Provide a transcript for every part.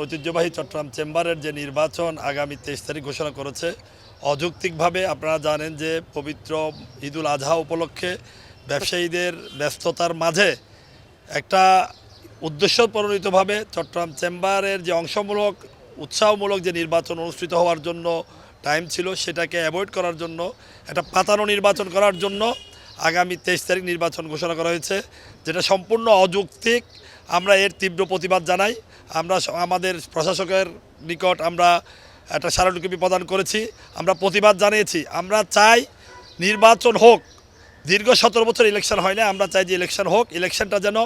ঐতিহ্যবাহী চট্টগ্রাম চেম্বারের যে নির্বাচন আগামী 23 তারিখ ঘোষণা করেছে, অযৌক্তিকভাবে আপনারা জানেন যে পবিত্র ঈদুল আজহা উপলক্ষে ব্যবসায়ীদের ব্যস্ততার মাঝে একটা উদ্দেশ্য প্রণোদিতভাবে চট্টগ্রাম চেম্বারের যে অংশমূলক উৎসাহমূলক যে নির্বাচন অনুষ্ঠিত হওয়ার জন্য টাইম ছিল, সেটাকে অ্যাভয়েড করার জন্য একটা পাতানো নির্বাচন করার জন্য আগামী 23 তারিখ নির্বাচন ঘোষণা করা হয়েছে, যেটা সম্পূর্ণ অযৌক্তিক। আমরা এর তীব্র প্রতিবাদ জানাই। আমরা আমাদের প্রশাসকের নিকট আমরা একটা স্মারকলিপি প্রদান করেছি, আমরা প্রতিবাদ জানিয়েছি। আমরা চাই নির্বাচন হোক, দীর্ঘ 17 বছর ইলেকশন হয় না, আমরা চাই যে ইলেকশন হোক, ইলেকশনটা যেন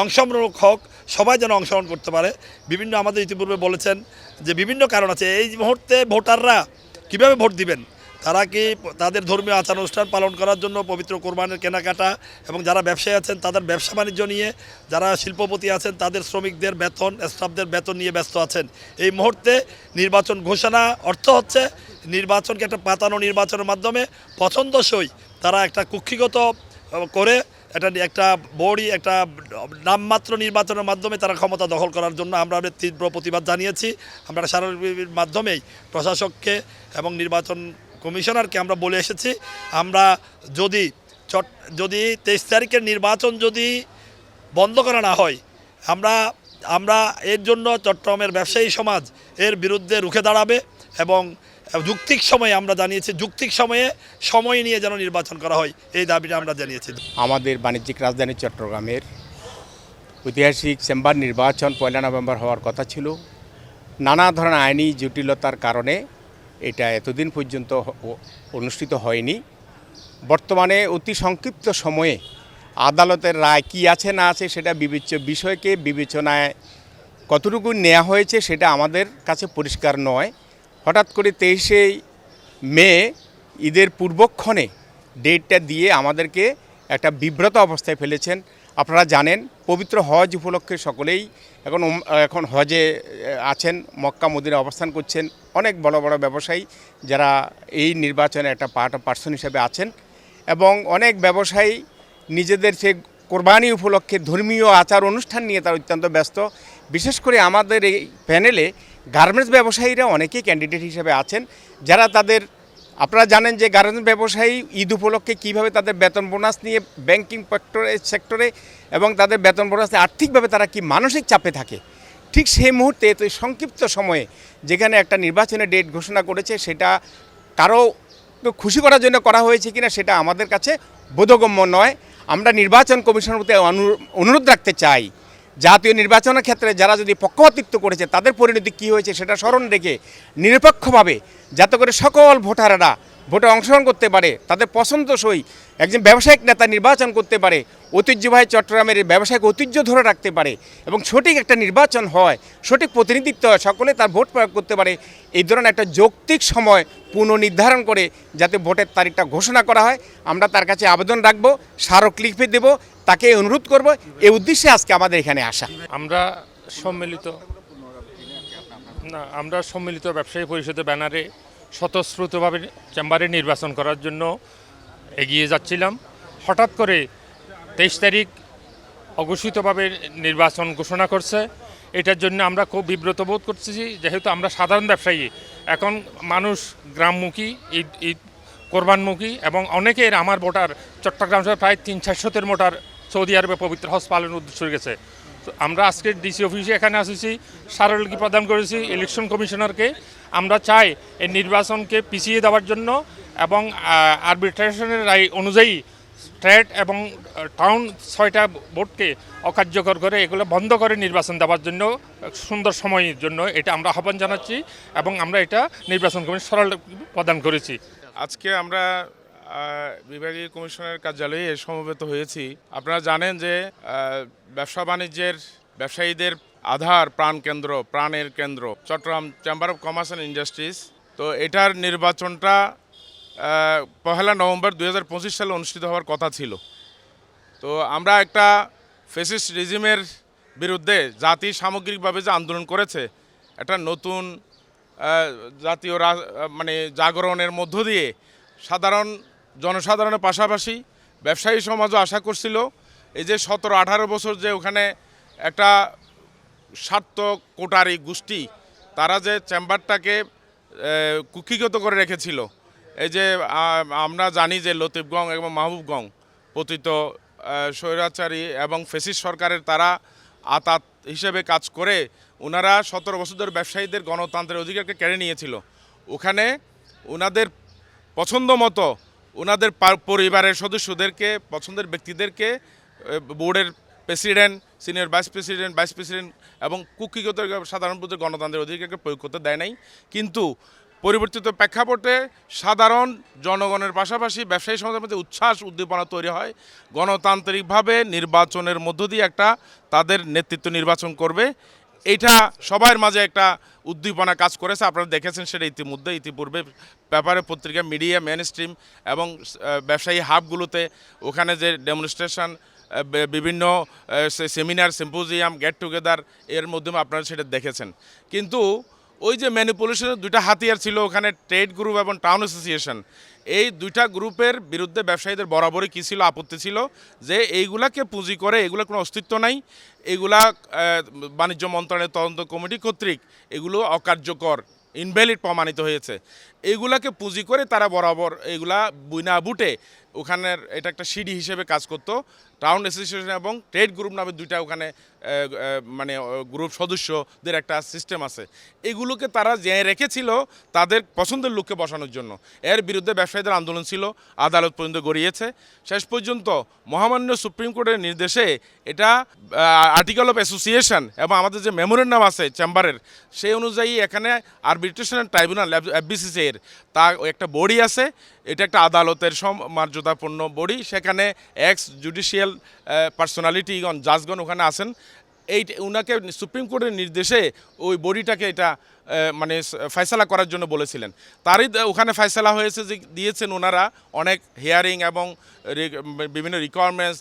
অংশগ্রহণ হোক, সবাই যেন অংশগ্রহণ করতে পারে। বিভিন্ন আমাদের ইতিপূর্বে বলেছেন যে বিভিন্ন কারণ আছে, এই মুহূর্তে ভোটাররা কীভাবে ভোট দিবেন, তারা কি তাদের ধর্মীয় আচার অনুষ্ঠান পালন করার জন্য পবিত্র কোরবানের কেনাকাটা, এবং যারা ব্যবসায়ী আছেন তাদের ব্যবসা বাণিজ্য নিয়ে, যারা শিল্পপতি আছেন তাদের শ্রমিকদের বেতন, স্টাফদের বেতন নিয়ে ব্যস্ত আছেন। এই মুহূর্তে নির্বাচন ঘোষণা অর্থ হচ্ছে নির্বাচনকে একটা পাতানো নির্বাচনের মাধ্যমে পছন্দসই তারা একটা কুক্ষিগত করে একটা বড়ি একটা নামমাত্র নির্বাচনের মাধ্যমে তারা ক্ষমতা দখল করার জন্য আমরা তীব্র প্রতিবাদ জানিয়েছি। আমরা স্মারকলিপির মাধ্যমেই প্রশাসককে এবং নির্বাচন কমিশনারকে আমরা বলে এসেছি, আমরা যদি 23 তারিখের নির্বাচন যদি বন্ধ করা না হয়, আমরা এর জন্য চট্টগ্রামের ব্যবসায়ী সমাজ এর বিরুদ্ধে রুখে দাঁড়াবে, এবং যৌক্তিক সময়ে আমরা জানিয়েছি, যৌক্তিক সময় নিয়ে যেন নির্বাচন করা হয়, এই দাবিটা আমরা জানিয়েছি। আমাদের বাণিজ্যিক রাজধানী চট্টগ্রামের ঐতিহাসিক চেম্বার নির্বাচন 1 নভেম্বর হওয়ার কথা ছিল। নানা ধরনের আইনি জটিলতার কারণে এটা এতদিন পর্যন্ত অনুষ্ঠিত হয়নি। বর্তমানে অতি সংক্ষিপ্ত সময়ে আদালতের রায় কী আছে না আছে সেটা বিষয়কে বিবেচনায় কতটুকু নেওয়া হয়েছে সেটা আমাদের কাছে পরিষ্কার নয়। হঠাৎ করে 23শে মে ঈদের পূর্বক্ষণে ডেটটা দিয়ে আমাদেরকে একটা বিব্রত অবস্থায় ফেলেছেন। আপনারা জানেন পবিত্র হজ উপলক্ষে সকলেই এখন হজে আছেন, মক্কা মদিনায় অবস্থান করছেন। অনেক বড় বড় ব্যবসায়ী যারা এই নির্বাচনে একটা পার্সন হিসেবে আছেন, এবং অনেক ব্যবসায়ী নিজেদের সে কোরবানি উপলক্ষে ধর্মীয় আচার অনুষ্ঠান নিয়ে তারা অত্যন্ত ব্যস্ত। বিশেষ করে আমাদের এই প্যানেলে গার্মেন্টস ব্যবসায়ীরা অনেকেই ক্যান্ডিডেট হিসেবে আছেন, যারা আপনারা জানেন যে গার্মেন্টস ব্যবসায়ী ঈদ উপলক্ষে কীভাবে তাদের বেতন বোনাস নিয়ে ব্যাংকিং সেক্টরে এবং তাদের বেতন বোনাসে আর্থিকভাবে তারা কি মানসিক চাপে থাকে। ঠিক সেই মুহূর্তে তো সংক্ষিপ্ত সময়ে যেখানে একটা নির্বাচনের ডেট ঘোষণা করেছে, সেটা কারো খুশি করার জন্য করা হয়েছে কিনা সেটা আমাদের কাছে বোধগম্য নয়। আমরা নির্বাচন কমিশনের প্রতি অনুরোধ রাখতে চাই, জাতীয় নির্বাচনের ক্ষেত্রে যারা যদি পক্ষপাতিত্ব করেছে তাদের পরিণতি কী হয়েছে সেটা স্মরণ রেখে নিরপেক্ষভাবে যাতে করে সকল ভোটাররা ভোটে অংশগ্রহণ করতে পারে, তাদের পছন্দসই একজন ব্যবসায়িক নেতা নির্বাচন করতে পারে, ঐতিহ্যবাহী চট্টগ্রামের ব্যবসায়িক ঐতিহ্য ধরে রাখতে পারে, এবং সঠিক একটা নির্বাচন হয়, সঠিক প্রতিনিধিত্ব হয়, সকলে তার ভোট প্রয়োগ করতে পারে, এই ধরনের একটা যৌক্তিক সময় পুনর্নির্ধারণ করে যাতে ভোটের তারিখটা ঘোষণা করা হয়, আমরা তার কাছে আবেদন রাখবো, স্মারকলিপি দেব, তাকে অনুরোধ করব। এই উদ্দেশ্যে আজকে আমাদের এখানে আসা। আমরা সম্মিলিত ব্যবসায়ী পরিষদের ব্যানারে স্বতঃস্ফূর্তভাবে চেম্বারে নির্বাচন করার জন্য এগিয়ে যাচ্ছিলাম। হঠাৎ করে 23 তারিখ অঘোষিতভাবে নির্বাচন ঘোষণা করছে। এটার জন্য আমরা খুব বিব্রত বোধ করছি, যেহেতু আমরা সাধারণ ব্যবসায়ী। এখন মানুষ গ্রামমুখী, ঈদ কোরবানমুখী, এবং অনেকের আমার ভোটার চট্টগ্রাম শহরে প্রায় 300-400 ভোটার সৌদি আরবে পবিত্র হজ পালনের উদ্দেশ্য হয়ে গেছে। তো আমরা আজকে ডিসি অফিসে এখানে আসেছি, স্মারকলিপি প্রদান করেছি ইলেকশন কমিশনারকে। আমরা চাই এই নির্বাচনকে পিছিয়ে দেওয়ার জন্য, এবং আরবিট্রেশনের রায় অনুযায়ী স্টেট এবং টাউন 6টা ভোটকে অকার্যকর করে এগুলো বন্ধ করে নির্বাচন দেওয়ার জন্য সুন্দর সময়ের জন্য এটা আমরা আহ্বান জানাচ্ছি, এবং আমরা এটা নির্বাচন কমিশন স্মারকলিপি প্রদান করেছি। আজকে আমরা বিভাগীয় কমিশনের কার্যালয়ে সমবেত হয়েছি। আপনারা জানেন যে ব্যবসা বাণিজ্যের ব্যবসায়ীদের আধার প্রাণের কেন্দ্র Chittagong chamber of commerce and industries. তো এটার নির্বাচনটা 1 নভেম্বর 2025 সালে অনুষ্ঠিত হওয়ার কথা ছিল। তো আমরা একটা ফ্যাসিস্ট রেজিমের বিরুদ্ধে জাতি সামগ্রিকভাবে যে আন্দোলন করেছে, একটা নতুন জাতীয় জাগরণের মধ্য দিয়ে জনসাধারণের পাশাপাশি ব্যবসায়ী সমাজও আশা করছিল এই যে 17-18 বছর যে ওখানে একটা স্বার্থ কোটারি গোষ্ঠী তারা যে চেম্বারটাকে কুক্ষিগত করে রেখেছিল। এই যে আমরা জানি যে লতিফগঞ্জ এবং মাহবুবগঞ্জ পতিত স্বৈরাচারী এবং ফেসিস্ট সরকারের তারা আতাত হিসেবে কাজ করে ওনারা 17 বছর ধরে ব্যবসায়ীদের গণতন্ত্রের অধিকারকে কেড়ে নিয়েছিল। ওখানে ওনাদের পছন্দ মতো ওনাদের পরিবারের সদস্যদেরকে পছন্দের ব্যক্তিদেরকে বোর্ডের প্রেসিডেন্ট, সিনিয়র ভাইস প্রেসিডেন্ট এবং কুক্ষিগত সাধারণ পদের গণতন্ত্রের অধিকারকে প্রয়োগ করতে দেয় নাই। কিন্তু পরিবর্তিত প্রেক্ষাপটে সাধারণ জনগণের পাশাপাশি ব্যবসায়ী সমাজের মধ্যে উচ্ছ্বাস উদ্দীপনা তৈরি হয়। গণতান্ত্রিকভাবে নির্বাচনের মধ্য দিয়ে একটা তাদের নেতৃত্ব নির্বাচন করবে, এইটা সবার মাঝে একটা উদ্দীপনা কাজ করেছে। আপনারা দেখেছেন সেটা ইতিপূর্বে পেপারে, পত্রিকা, মিডিয়া, মেন স্ট্রিম এবং ব্যবসায়ী হাবগুলোতে ওখানে যে ডেমনস্ট্রেশন, বিভিন্ন সেমিনার, সিম্পোজিয়াম, গেট টুগেদার এর মাধ্যমে আপনারা সেটা দেখেছেন। কিন্তু ওই যে ম্যানিপুলেশনের দুইটা হাতিয়ার ছিল ওখানে, ট্রেড গ্রুপ এবং টাউন অ্যাসোসিয়েশন, এই দুইটা গ্রুপের বিরুদ্ধে ব্যবসায়ীদের বরাবরই কী ছিল, আপত্তি ছিল যে এইগুলাকে পুঁজি করে এগুলোর কোনো অস্তিত্ব নাই, এগুলা বাণিজ্য মন্ত্রণালয়ের তদন্ত কমিটি কর্তৃক এগুলো অকার্যকর, ইনভ্যালিড প্রমাণিত হয়েছে। এইগুলাকে পুঁজি করে তারা বরাবর এইগুলা বুইনা বুটে ওখানের এটা একটা সিডি হিসেবে কাজ করতো। টাউন অ্যাসোসিয়েশন এবং ট্রেড গ্রুপ নামে দুইটা ওখানে মানে গ্রুপ সদস্যদের একটা সিস্টেম আছে। এগুলোকে তারা জেনে রেখেছিল তাদের পছন্দের লোককে বসানোর জন্য। এর বিরুদ্ধে ব্যবসায়ীদের আন্দোলন ছিল, আদালত পর্যন্ত গড়িয়েছে। শেষ পর্যন্ত মহামান্য সুপ্রিম কোর্টের নির্দেশে এটা আর্টিকেল অফ অ্যাসোসিয়েশন এবং আমাদের যে মেমোরেন্ডাম আছে চেম্বারের, সেই অনুযায়ী এখানে আরবিট্রেশন ট্রাইব্যুনাল এফবিসিসি এর তা একটা বডি আছে। এটা একটা আদালতের মর্যাদাপূর্ণ বডি। সেখানে এক্স জুডিশিয়াল পার্সোনালিটিগণ, জাজগণ ওখানে আছেন। উনাকে সুপ্রিম কোর্টের নির্দেশে ওই বডিটাকে এটা মানে ফয়সালা করার জন্য বলেছিলেন। তারই ওখানে ফয়সালা হয়েছে যে দিয়েছেন ওনারা অনেক হিয়ারিং এবং বিভিন্ন রিকোয়ারমেন্টস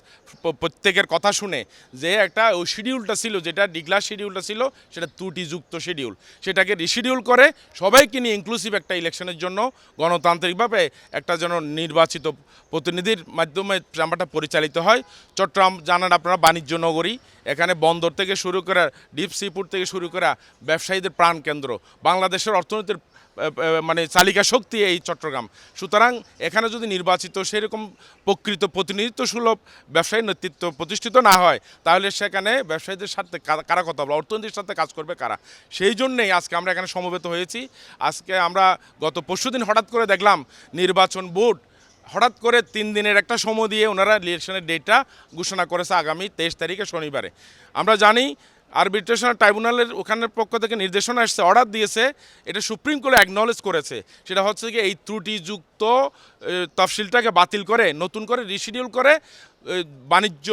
প্রত্যেকের কথা শুনে, যে একটা ওই শিডিউলটা ছিল, যেটা ডিক্লার শিডিউলটা ছিল, সেটা ত্রুটিযুক্ত শিডিউল, সেটাকে রিশিডিউল করে সবাইকে নিয়ে ইনক্লুসিভ একটা ইলেকশনের জন্য গণতান্ত্রিকভাবে একটা যেন নির্বাচিত প্রতিনিধির মাধ্যমে চেম্বারটা পরিচালিত হয়। চট্টগ্রাম জানান আপনারা বাণিজ্য নগরী, এখানে বন্দর থেকে শুরু করে ডিপ সিপুর থেকে শুরু করে ব্যবসায়ীদের প্রাণকেন্দ্র, বাংলাদেশের অর্থনীতির মানে চালিকা শক্তি এই চট্টগ্রাম। সুতরাং এখানে যদি নির্বাচিত সেরকম প্রকৃত প্রতিনিধিত্ব সুলভ ব্যবসায়ী নেতৃত্ব প্রতিষ্ঠিত না হয়, তাহলে সেখানে ব্যবসায়ীদের সাথে কারা কথা বলে, অর্থনীতির সাথে কাজ করবে কারা? সেই জন্যেই আজকে আমরা এখানে সমবেত হয়েছি। আজকে আমরা গত পরশুদিন হঠাৎ করে দেখলাম নির্বাচন বোর্ড হঠাৎ করে 3 দিনের একটা সময় দিয়ে ওনারা ইলেকশনের ডেটটা ঘোষণা করেছে আগামী 23 তারিখে শনিবারে। আমরা জানি আরবিট্রেশন ট্রাইব্যুনালের ওখানের পক্ষ থেকে নির্দেশনা আসছে, অর্ডার দিয়েছে, এটা সুপ্রিম কোর্টে অ্যাকনলেজ করেছে। সেটা হচ্ছে কি, এই ত্রুটিযুক্ত তফসিলটাকে বাতিল করে নতুন করে রিশিডিউল করে বাণিজ্য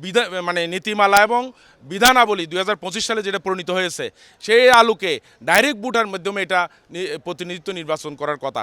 বিধান মানে নীতিমালা এবং বিধানাবলী 2025 সালে যেটা প্রণীত হয়েছে, সেই আলোকে ডাইরেক্ট ভোটের মাধ্যমে এটা প্রতিনিধিত্ব নির্বাচন করার কথা।